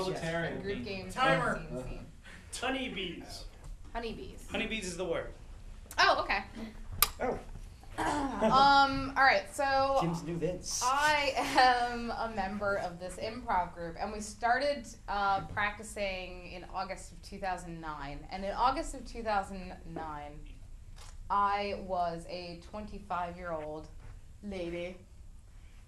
Proletarian. Group games. Timer. Honeybees. Honeybees. Honeybees is the word. Oh, okay. Oh. All right, so Jim's new Vince. I am a member of this improv group, and we started practicing in August of 2009. And in August of 2009, I was a 25-year-old lady,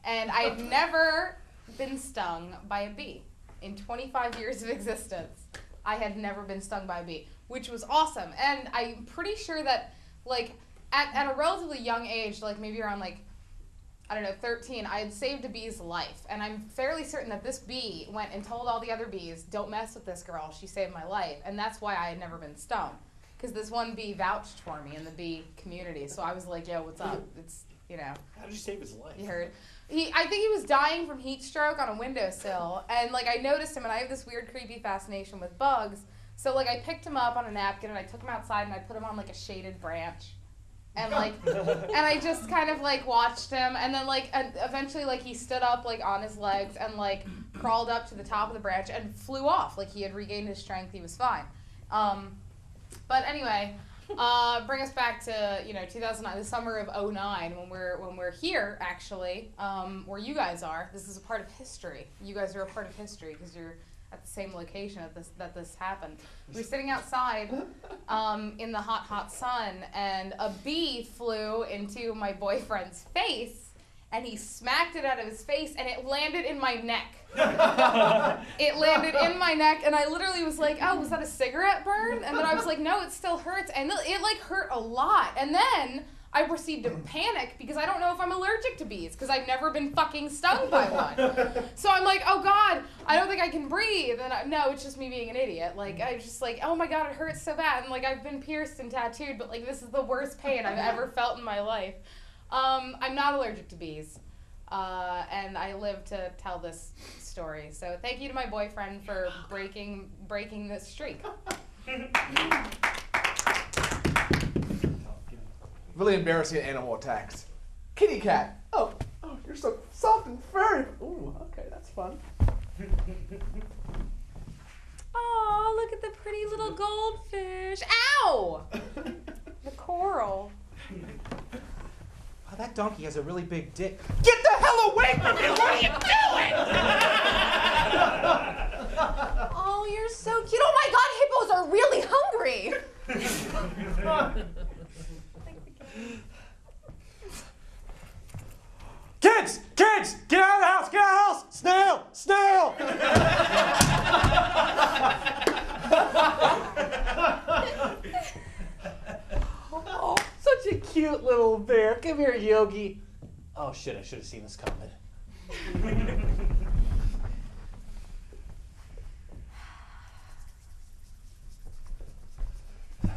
and I had never been stung by a bee. In 25 years of existence, I had never been stung by a bee, which was awesome. And I'm pretty sure that, like, at a relatively young age, like maybe around, like, I don't know, 13, I had saved a bee's life. And I'm fairly certain that this bee went and told all the other bees, don't mess with this girl, she saved my life. And that's why I had never been stung. Because this one bee vouched for me in the bee community. So I was like, yo, what's up? It's, you know. How did you save his life? You heard. I think he was dying from heat stroke on a windowsill. And, like, I noticed him, and I have this weird, creepy fascination with bugs. So, like, I picked him up on a napkin, and I took him outside, and I put him on, like, a shaded branch. And, like, and I just kind of, like, watched him. And then, like, eventually, like, he stood up, like, on his legs and, like, crawled up to the top of the branch and flew off. Like, he had regained his strength. He was fine. But anyway, bring us back to, you know, 2009, the summer of 09, when we're here, actually, where you guys are. This is a part of history. You guys are a part of history because you're at the same location that this happened. We were sitting outside in the hot, hot sun, and a bee flew into my boyfriend's face, and he smacked it out of his face, and it landed in my neck. It landed in my neck, and I literally was like, oh, was that a cigarette burn? And then I was like, no, it still hurts. And it like hurt a lot. And then I proceeded to panic because I don't know if I'm allergic to bees because I've never been fucking stung by one. So I'm like, oh God, I don't think I can breathe. And no, it's just me being an idiot. Like, I was just like, oh my God, it hurts so bad. And like, I've been pierced and tattooed, but like, this is the worst pain I've ever felt in my life. I'm not allergic to bees. And I live to tell this story. So thank you to my boyfriend for breaking this streak. Really embarrassing animal attacks. Kitty cat. Oh, you're so soft and furry. Ooh, okay, that's fun. Oh, look at the pretty little goldfish. Ow! The coral. Wow, that donkey has a really big dick. Get the hell away from me! What are you doing? Oh, you're so cute. Oh my God, hippos are really hungry. Kids! Kids! Get out of the house! Get out of the house! Snail! Snail! Oh, such a cute little bear. Come here, Yogi. Oh shit, I should have seen this coming.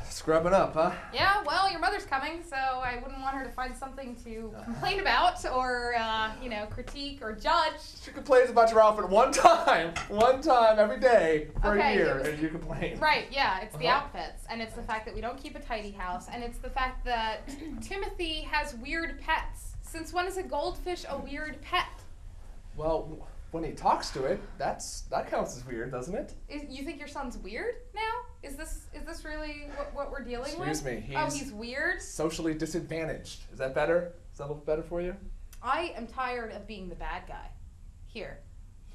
Scrubbing up, huh? Yeah, well, your mother's coming, so I wouldn't want her to find something to complain about or, you know, critique or judge. She complains about your outfit one time every day for Okay, a year, it was- and you complain. Right, yeah, it's the outfits, and it's the fact that we don't keep a tidy house, and it's the fact that Timothy has weird pets. Since when is a goldfish a weird pet? Well, when he talks to it, that counts as weird, doesn't it? You think your son's weird now? Is this really what we're dealing with? Excuse me, He's weird? Socially disadvantaged. Is that better? Is that a little better for you? I am tired of being the bad guy here.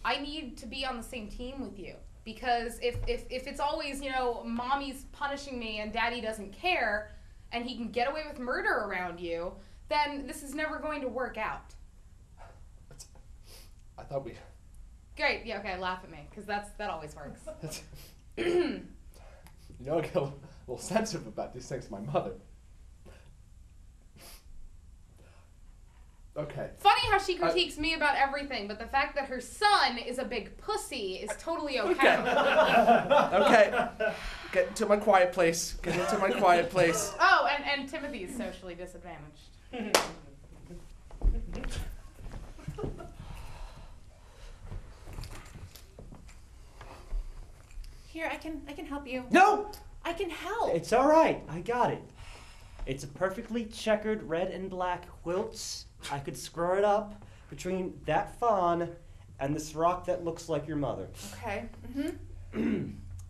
I need to be on the same team with you. Because if it's always, you know, mommy's punishing me and daddy doesn't care, and he can get away with murder around you, then this is never going to work out. I thought we... Great, yeah, okay, laugh at me, because that always works. You know, I get a little sensitive about these things to my mother. Okay. Funny how she critiques me about everything, but the fact that her son is a big pussy is totally okay. Okay. Get into my quiet place. Get into my quiet place. Oh, and Timothy is socially disadvantaged. Here, I can help you. No! I can help. It's all right. I got it. It's a perfectly checkered red and black quilts. I could screw it up between that fawn and this rock that looks like your mother. Okay.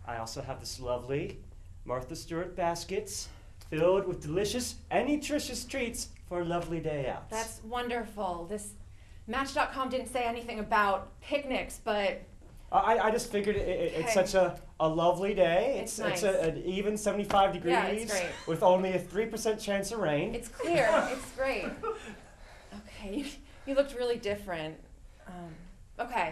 I also have this lovely Martha Stewart baskets filled with delicious and nutritious treats for a lovely day out. That's wonderful. This Match.com didn't say anything about picnics, but I just figured it's such a lovely day. It's nice. It's an even 75 degrees Yeah, it's great. with only a 3% chance of rain. it's clear. It's great. Okay, you looked really different. Okay,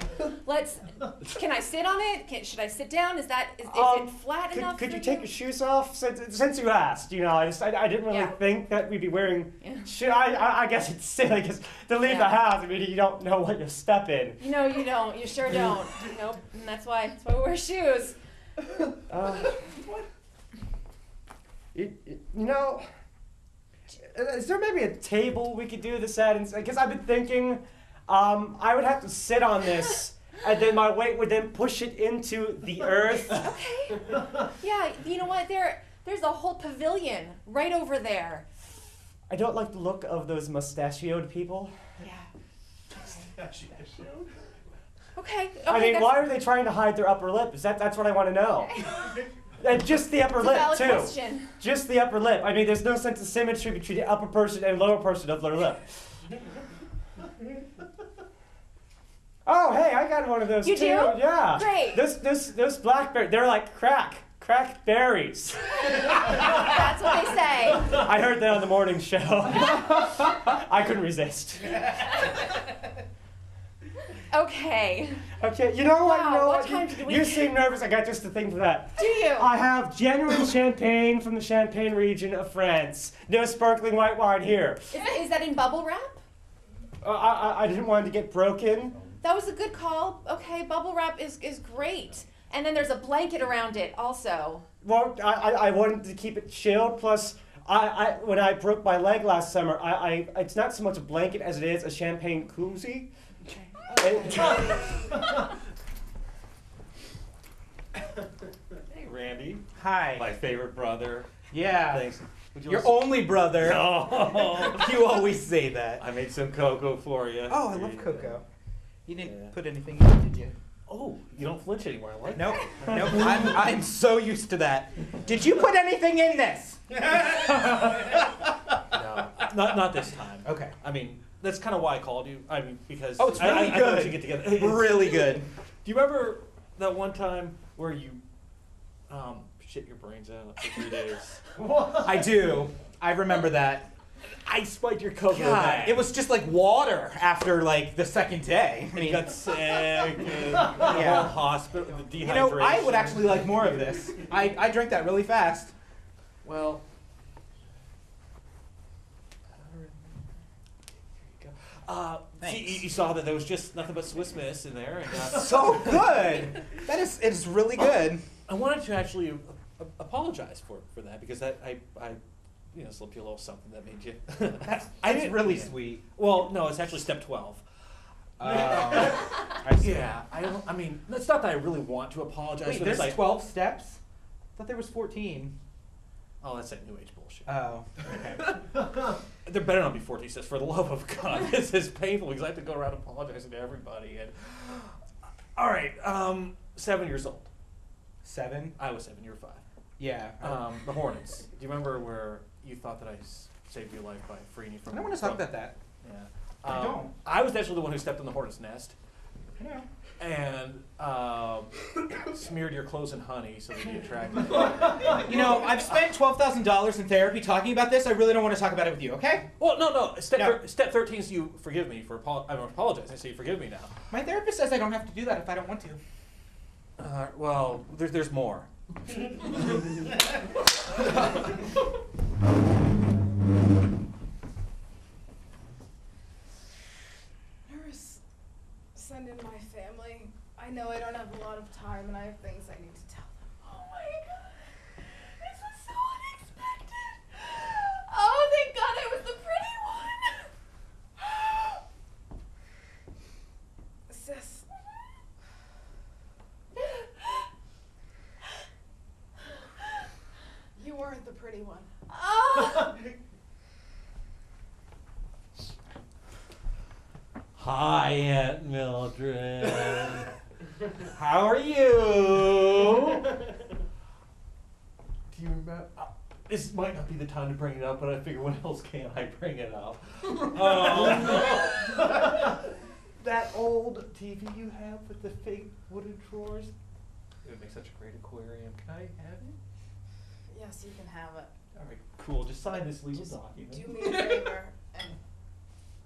can I sit on it? Should I sit down? Is it flat enough Could for you take your shoes off? Since you asked, you know, I didn't really think that we'd be wearing shoes. I guess it's silly because to leave the house, I mean, you don't know what you'll step in. No, you don't. You sure don't. Nope. And that's why we wear shoes. You know, is there maybe a table we could do this at? Because I've been thinking, I would have to sit on this, and then my weight would then push it into the earth. Okay. Yeah, you know what? There's a whole pavilion right over there. I don't like the look of those mustachioed people. Yeah. Okay. I mean, why are they trying to hide their upper lip? That's what I want to know. And just the upper lip, valid too. Question. Just the upper lip. I mean, there's no sense of symmetry between the upper person and lower person of their lip. Oh, hey, I got one of those You too. do? Yeah. Great. Those blackberries, they're like crack berries. That's what they say. I heard that on the morning show. I couldn't resist. Okay. Okay, you know what? Wow, You know what what? time did we You get? seem nervous. I got just the thing for that. Do you? I have genuine champagne from the Champagne region of France. No sparkling white wine here. Is that in bubble wrap? I didn't want it to get broken. That was a good call. Okay, bubble wrap is great. And then there's a blanket around it also. Well, I wanted to keep it chilled. Plus, when I broke my leg last summer, it's not so much a blanket as it is a champagne koozie. Okay. Hey, Randy. Hi. My favorite brother. Yeah. Thanks. Would you Your like only brother. No. You always say that. I made some cocoa for you. Oh, I love cocoa. You didn't Yeah. put anything in it, did you? Oh, you don't flinch anymore. I like Nope. Nope. I'm so used to that. Did you put anything in this? No, not this time. Okay. I mean, that's kind of why I called you. I mean, because Oh, it's really I thought we good. should get together. Really good. Do you remember that one time where you shit your brains out for 3 days? I do. I remember that. I spiked your cocoa God, bag. it was just like water after like the second day. And you got sick. And the whole hospital. The You dehydration. know, I would actually like more of this. I drank that really fast. Well. Thanks. You saw that there was just nothing but Swiss Miss in there. And, So good. It's really good. I wanted to actually apologize for that because I slipped you a little something that made you. It's really sweet. Well, no, it's actually step 12. I see. Yeah, I mean, it's not that I really want to apologize Wait, for there's this. 12 steps? I thought there was 14. Oh, that's that new age bullshit. Oh, okay. There better not be 14 steps, for the love of God. This is painful because I have to go around apologizing to everybody. And all right, 7 years old. 7? I was 7. You were 5. Yeah. The Hornets. Do you remember where you thought that I saved your life by freeing you from? I don't want to talk about that. Yeah. I don't. I was actually the one who stepped on the hornet's nest I know. and smeared your clothes in honey so they'd be attractive. You know, I've spent $12,000 in therapy talking about this. I really don't want to talk about it with you, okay? Well, no. Step No. step 13 is you forgive me for I'm apologizing, so you forgive me now. My therapist says I don't have to do that if I don't want to. Well, there's more. Nurse, send in my family. I know I don't have a lot of time and I have things I need to tell them. Oh my God. This was so unexpected. Oh, thank God I was the pretty one. Sis. You weren't the pretty one. Oh. Hi, Aunt Mildred. How are you? Do you remember? This might not be the time to bring it up, but I figure when else can I bring it up? That old TV you have with the fake wooden drawers? It would make such a great aquarium. Can I have it? Yes, you can have it. All right, cool. Just sign this legal Just document. do me a favor and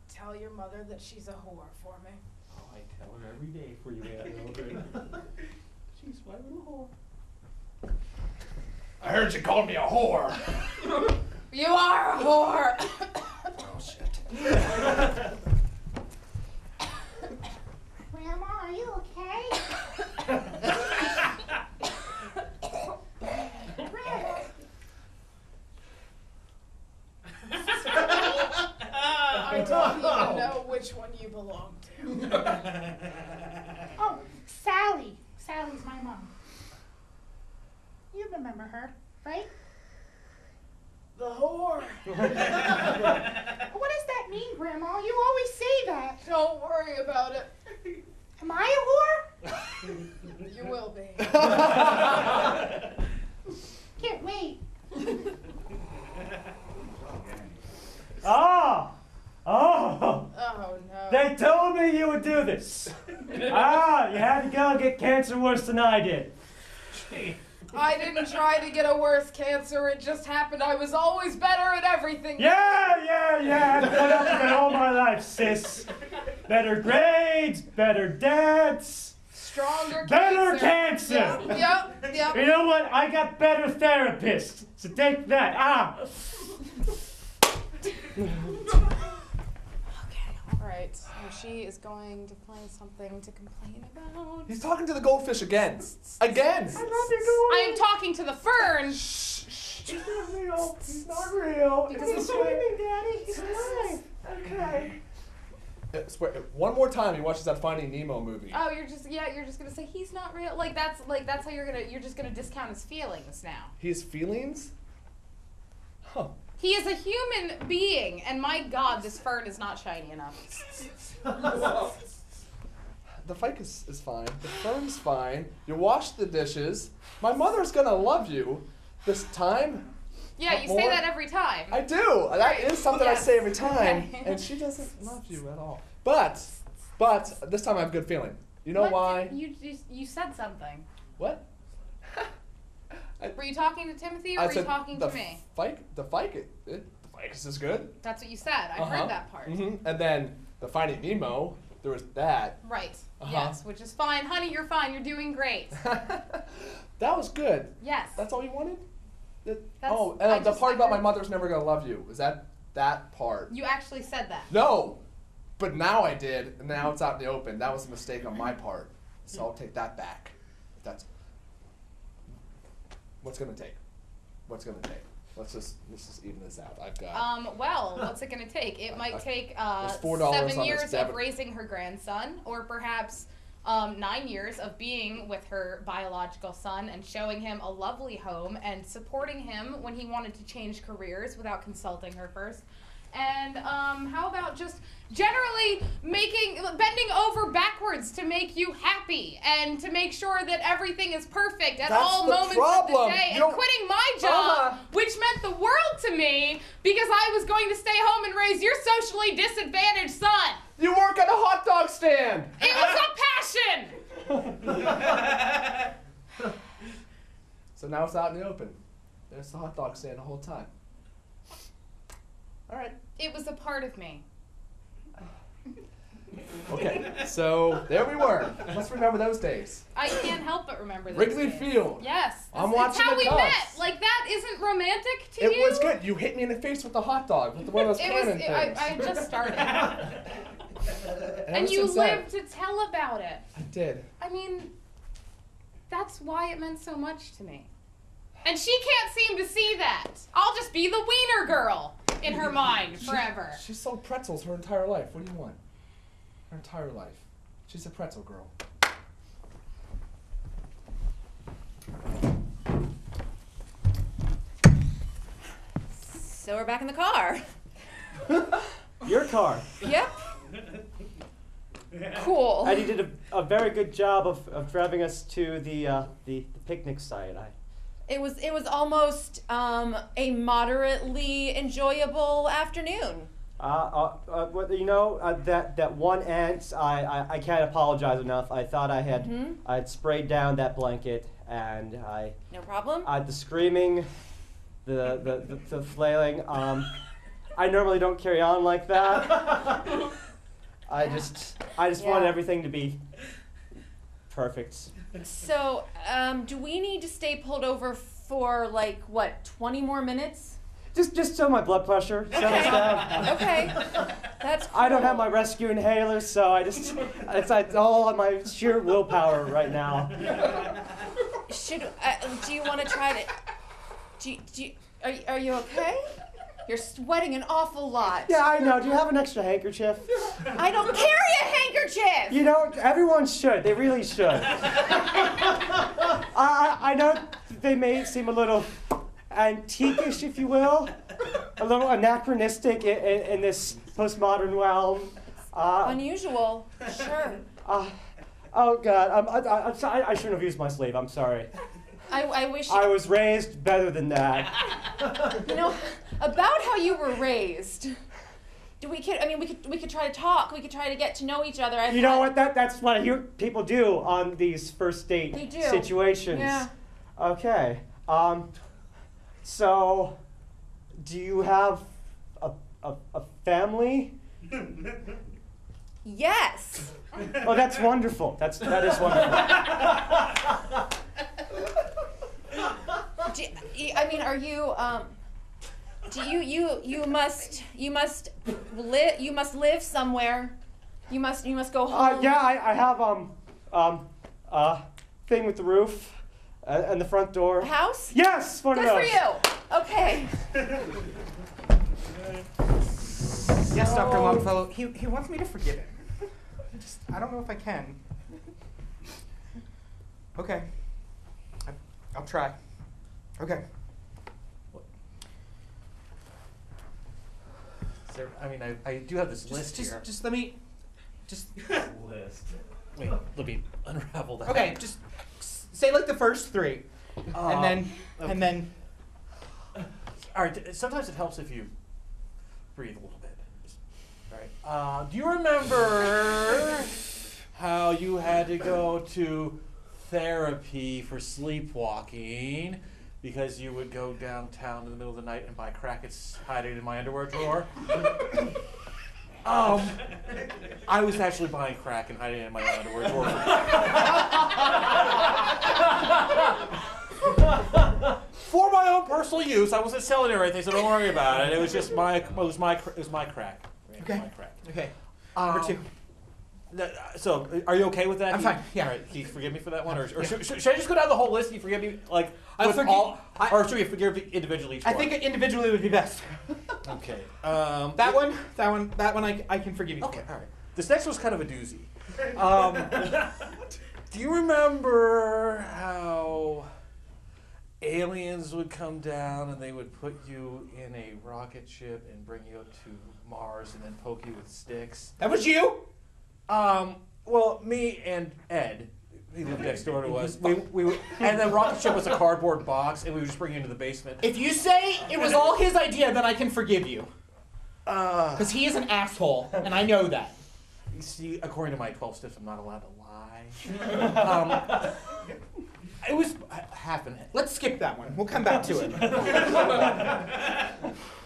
tell your mother that she's a whore for me. Oh, I tell her every day for you, Aunt Mildred. She's my little whore. I heard you called me a whore. You are a whore. Oh shit. Grandma, are you okay? Grandma. I don't even know which one you belong to. Oh, Sally. Sally's my mom. You remember her, right? The whore. What does that mean, Grandma? You always say that. Don't worry about it. Am I a You will be. whore? Can't wait. Oh! Oh no. They told me you would do this. You had to go get cancer worse than I did. I didn't try to get a worse cancer. It just happened. I was always better at everything. Yeah. I've put up with it all my life, sis. Better grades, better dads, Stronger better cancer. Yep. You know what? I got better therapists. So take that. All right. So she is going to find something to complain about. He's talking to the goldfish again. Again. I am talking to the fern. He's not real. He's not real. Because He's it's swimming, Daddy. He's alive. Okay. Swear, one more time he watches that Finding Nemo movie. Oh, you're just gonna say he's not real. That's how you're just gonna discount his feelings now. His feelings? Huh. He is a human being, and my God, this fern is not shiny enough. The fike is fine. The fern's fine. You wash the dishes. My mother's gonna love you this time. Yeah, you say that every time. I do. That is something I Yes. say every time. Okay. And she doesn't love you at all. But this time I have a good feeling. You know What why? did you said something. What? Were you talking to Timothy or were you talking to me? The fike is good. That's what you said. I heard that part. Mm-hmm. And then the Finding Nemo, there was that. Right. Uh-huh. Yes, which is fine. Honey, you're fine. You're doing great. That was good. Yes. That's all you wanted? I The just- part I about my heard- mother's never gonna love you. Is that part? You actually said that. No! But now I did, and now it's out in the open. That was a mistake on my part. So I'll take that back. That's what's gonna take. Let's just even this out. I've got Well, what's it going to take? It might take there's $4 on 7 this years of debit. raising her grandson, or perhaps 9 years of being with her biological son and showing him a lovely home and supporting him when he wanted to change careers without consulting her first. And how about just generally bending over backwards to make you happy and to make sure that everything is perfect at That's all the moments problem. of the day, You and don't- quitting my job, which meant the world to me because I was going to stay home and raise your socially disadvantaged son. You work at a hot dog stand! It was a passion! So now it's out in the open. There's the hot dog stand the whole time. Alright. It was a part of me. Okay, so there we were. Let's remember those days. I can't help but remember those Wrigley days. Field. Yes. I'm It's watching how the we Cubs. met. Like, that isn't romantic to you? It was good. You hit me in the face with the hot dog, with one of those cannon things. I just started. And And ever you since then, lived to tell about it. I did. I mean, that's why it meant so much to me. And she can't seem to see that. I'll just be the wiener girl in her mind forever. She sold pretzels her entire life. What do you want? Her entire life. She's a pretzel girl. So we're back in the car. Your car. Yep. Cool. And he did a very good job of driving us to the picnic site. It was almost a moderately enjoyable afternoon. That one ant, I can't apologize enough. I thought I had sprayed down that blanket, and No problem. the screaming, the flailing. I normally don't carry on like that. I just want everything to be perfect. So, do we need to stay pulled over for 20 more minutes? Just so my blood pressure settles down. Okay. That's cool. I don't have my rescue inhaler, so it's all on my sheer willpower right now. Do you want to try to? Are you okay? You're sweating an awful lot. Yeah, I know. Do you have an extra handkerchief? I don't carry a handkerchief. You know, everyone should. They really should. I know they may seem a little antique-ish, if you will, a little anachronistic in this postmodern realm. Unusual, sure. Oh God, I'm sorry. I shouldn't have used my sleeve. I'm sorry. I wish. I was raised better than that. You know, about how you were raised. We could try to talk. We could try to get to know each other. You know what? That's what I hear people do on these first date situations. Yeah. Okay. So, do you have a family? Yes. Oh, that's wonderful. That is wonderful. Are you? You must live somewhere. You must go home. Yeah, I have thing with the roof and the front door. A house? Yes, one Good of those. for you. Okay. Yes, Dr. Longfellow. He wants me to forgive him. I don't know if I can. Okay. I'll try. Okay. Sir, I do have this list here. Just let me. List. Wait, let me unravel that. Okay, just say the first three, and then. All right. Sometimes it helps if you breathe a little bit. All right. Do you remember how you had to go to therapy for sleepwalking because you would go downtown in the middle of the night and buy crack and hide it in my underwear drawer? I was actually buying crack and hiding it in my underwear drawer. For my own personal use. I wasn't selling it or anything, so don't worry about it. It was just my crack. Okay. My crack. Okay. Number two. So, are you okay with that? I'm fine. Yeah. All right. Can you forgive me for that one, or should I just go down the whole list and you forgive me, or should we forgive individually each one? I think individually would be best. Okay. That one I can forgive you. Okay. All right. This next one's kind of a doozy. Do you remember how aliens would come down and they would put you in a rocket ship and bring you up to Mars and then poke you with sticks? That was you? Well, me and Ed, he lived next door to us. We and the rocket ship was a cardboard box, and we would just bring you into the basement. If you say it was all his idea, then I can forgive you. Because he is an asshole, and I know that. You see, according to my 12 steps, I'm not allowed to lie. It was half and half. Let's skip that one. We'll come back to it.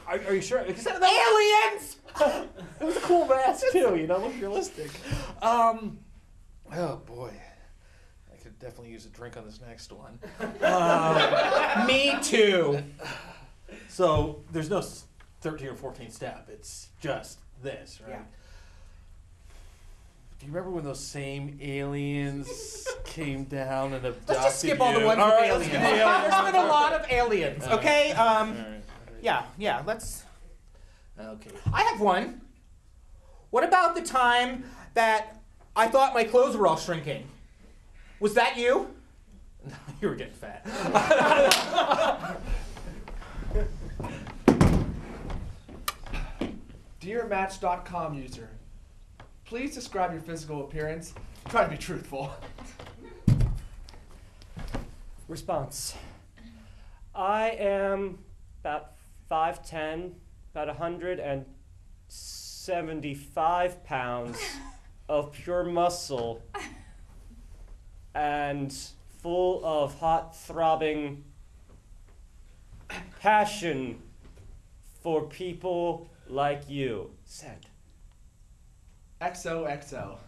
Are you sure? Aliens! It was a cool mask too, look realistic. Oh boy, I could definitely use a drink on this next one. Me too. So there's no 13 or 14 step. It's just this, right? Yeah. Do you remember when those same aliens came down and abducted Let's just skip you? all the ones with All right, aliens. let's skip the aliens. There's been a lot of aliens, okay? All right. Yeah, let's... Okay. I have one. What about the time that I thought my clothes were all shrinking? Was that you? No, you were getting fat. Dear Match.com user, please describe your physical appearance. Try to be truthful. Response. I am about 5'10", about 175 pounds of pure muscle and full of hot throbbing passion for people like you. Said. XOXO.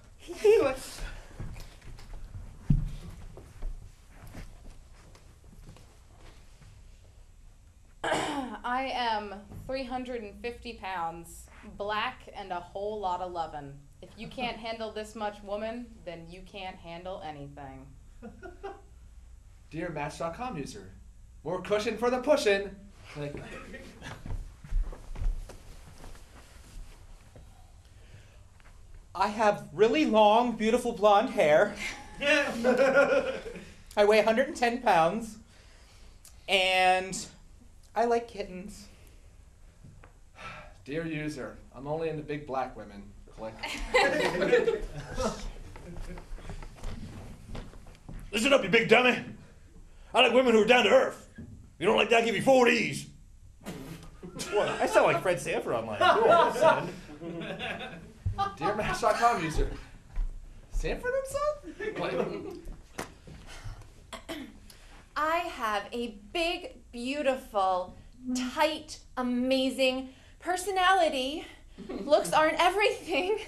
I am 350 pounds, black, and a whole lot of lovin'. If you can't handle this much woman, then you can't handle anything. Dear Match.com user, more cushion for the pushin'. Like, I have really long, beautiful blonde hair. I weigh 110 pounds. And I like kittens. dear user, I'm only into big black women. Click. Listen up, you big dummy. I like women who are down to earth. You don't like that, give me 4 Ds. What? I sound like Fred Sanford on my door, son. Dear Match.com user, Sanford and Son? Click. I have a big, beautiful, tight, amazing personality. Looks aren't everything.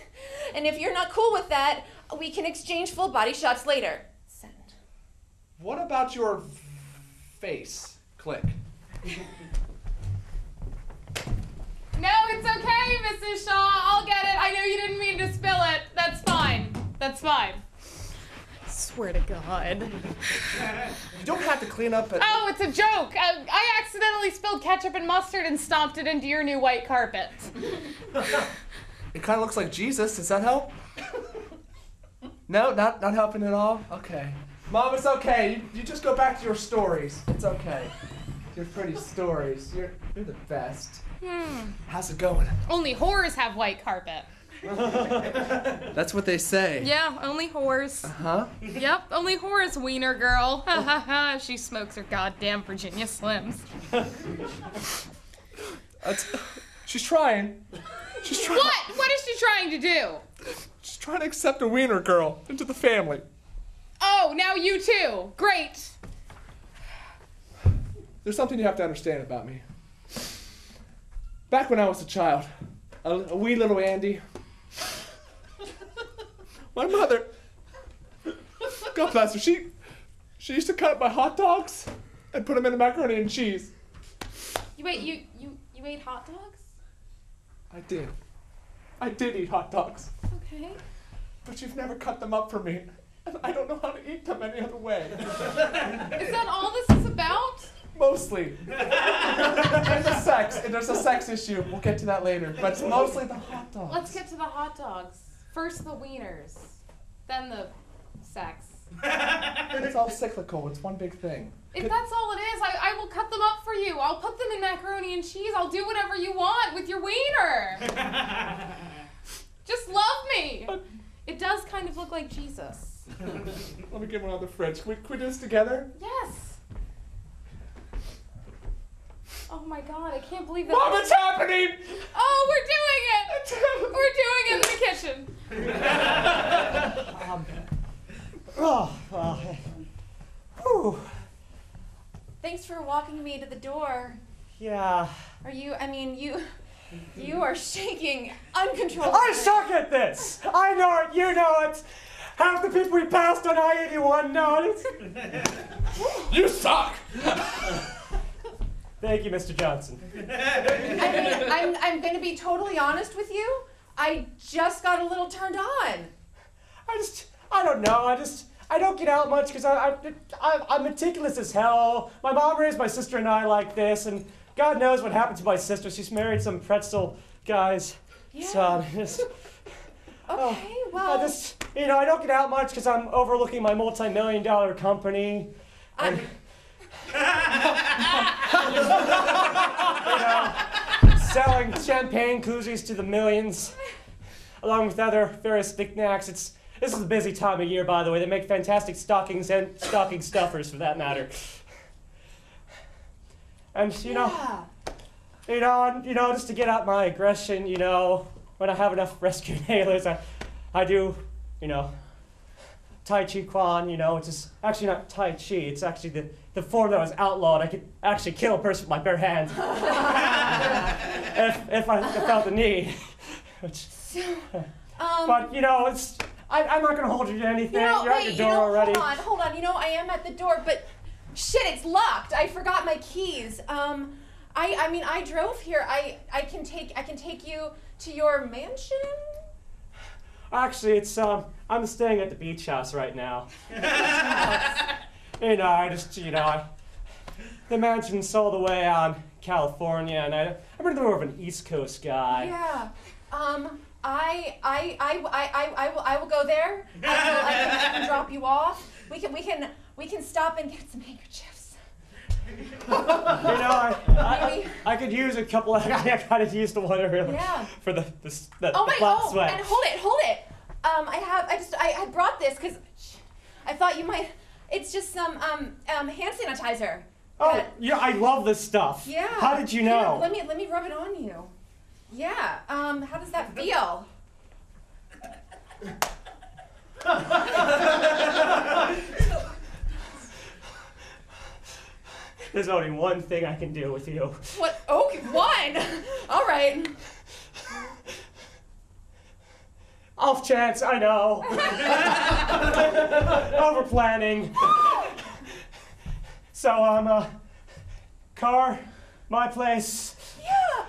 And if you're not cool with that, we can exchange full body shots later. Send. What about your face? Click. No, it's okay, Mrs. Shaw. I'll get it. I know you didn't mean to spill it. That's fine. That's fine. Swear to God. You don't have to clean up at... Oh, it's a joke. I accidentally spilled ketchup and mustard and stomped it into your new white carpet. It kind of looks like Jesus. Does that help? No, not helping at all? Okay. Mom, it's okay. You just go back to your stories. It's okay. Your pretty stories. You're the best. How's it going? Only whores have white carpet. That's what they say. Yeah, only whores. Uh-huh. Yep, only whores, wiener girl. Ha ha ha, she smokes her goddamn Virginia Slims. She's trying. She's trying. What? What is she trying to do? She's trying to accept a wiener girl into the family. Oh, now you too. Great. There's something you have to understand about me. Back when I was a child, a wee little Andy, my mother, God bless her, she used to cut up my hot dogs and put them in the macaroni and cheese. You ate hot dogs? I did. I did eat hot dogs. Okay. But you've never cut them up for me. And I don't know how to eat them any other way. Is that all this is about? Mostly. There's a sex issue. We'll get to that later. But it's mostly the hot dogs. Let's get to the hot dogs. First the wieners, then the sex. It's all cyclical. It's one big thing. If that's all it is, I will cut them up for you. I'll put them in macaroni and cheese. I'll do whatever you want with your wiener. Just love me. It does kind of look like Jesus. Let me get one on the fridge. Can we do this together? Yes. Oh my God, I can't believe that. Mom, it's happening! Oh, we're doing it! We're doing it in the kitchen. Thanks for walking me to the door. Yeah. You are shaking uncontrollably. I suck at this! I know it, you know it! Half the people we passed on I-81 know it! You suck! Thank you, Mr. Johnson. I'm going to be totally honest with you. I just got a little turned on. I don't know, I don't get out much because I'm meticulous as hell. My mom raised my sister and I like this, and God knows what happened to my sister. She's married some pretzel guys. Yeah. So, Okay, well. I don't get out much because I'm overlooking my multi-million-dollar company. And, selling champagne koozies to the millions. along with other various knickknacks. This is a busy time of year, by the way. They make fantastic stockings and stocking stuffers, for that matter. And just to get out my aggression, when I have enough rescue nailers, I do, Tai Chi Quan, which is actually not Tai Chi, it's actually the form that was outlawed. I could actually kill a person with my bare hands if I felt the need. But, I'm not going to hold you to anything. You're at your door already. Hold on. I am at the door, but shit, it's locked. I forgot my keys. I drove here. I can take you to your mansion? Actually, it's I'm staying at the beach house right now. The mansion's all the way out in California, and I'm more of an East Coast guy. Yeah. I will go there. I can drop you off. We can stop and get some handkerchiefs. I could use a couple. I kind of used the one earlier for the sweat. And hold it. I brought this because I thought you might. It's just some hand sanitizer. Oh, yeah, I love this stuff. Yeah. How did you know? Here, let me rub it on you. Yeah. How does that feel? There's only one thing I can do with you. What? Okay, one. All right. Off chance, I know. Over planning. So, car, my place. Yeah.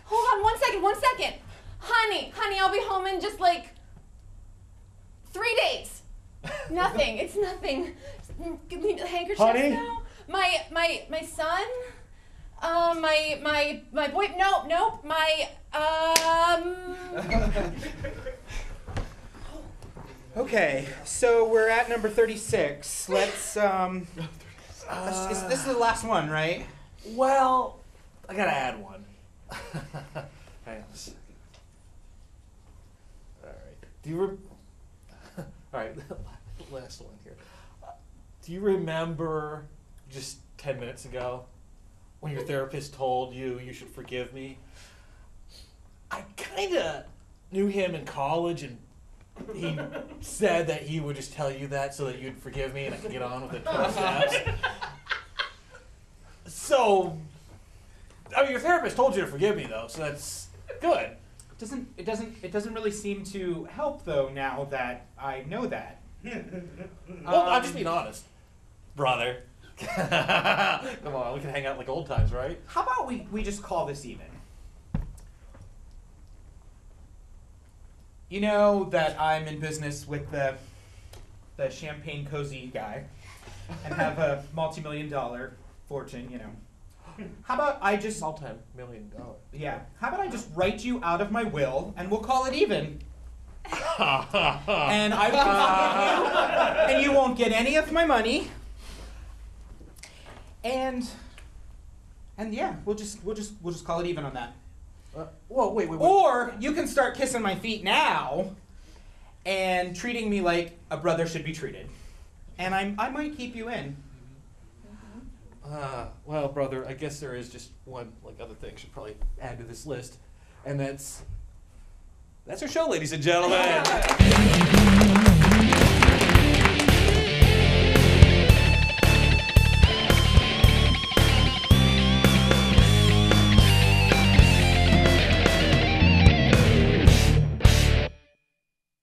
Hold on, 1 second. Honey, I'll be home in just like 3 days. Nothing. It's nothing. Give me the handkerchief now. My son. My boy. Nope. Okay, so we're at number 36. Let's this is the last one, right? Well, I gotta add one. Hang on a second. All right. Last one here. Do you remember just 10 minutes ago when your therapist told you should forgive me? I kind of knew him in college, and he said that he would just tell you that so that you'd forgive me and I could get on with the 12 steps. So, your therapist told you to forgive me, though, so that's good. It doesn't really seem to help, though, now that I know that. Well, I'm just being honest, brother. Come on, we can hang out like old times, right? How about we just call this even? You know that I'm in business with the champagne cozy guy and have a multi-million-dollar fortune, How about I just... Multi-million-dollar. Yeah. How about I just write you out of my will and we'll call it even? And I will forgive you, and you won't get any of my money. And yeah, we'll just call it even on that. Whoa, wait. Or you can start kissing my feet now and treating me like a brother should be treated. And I might keep you in. Well, brother, I guess there is just one other thing I should probably add to this list, and that's our show, ladies and gentlemen.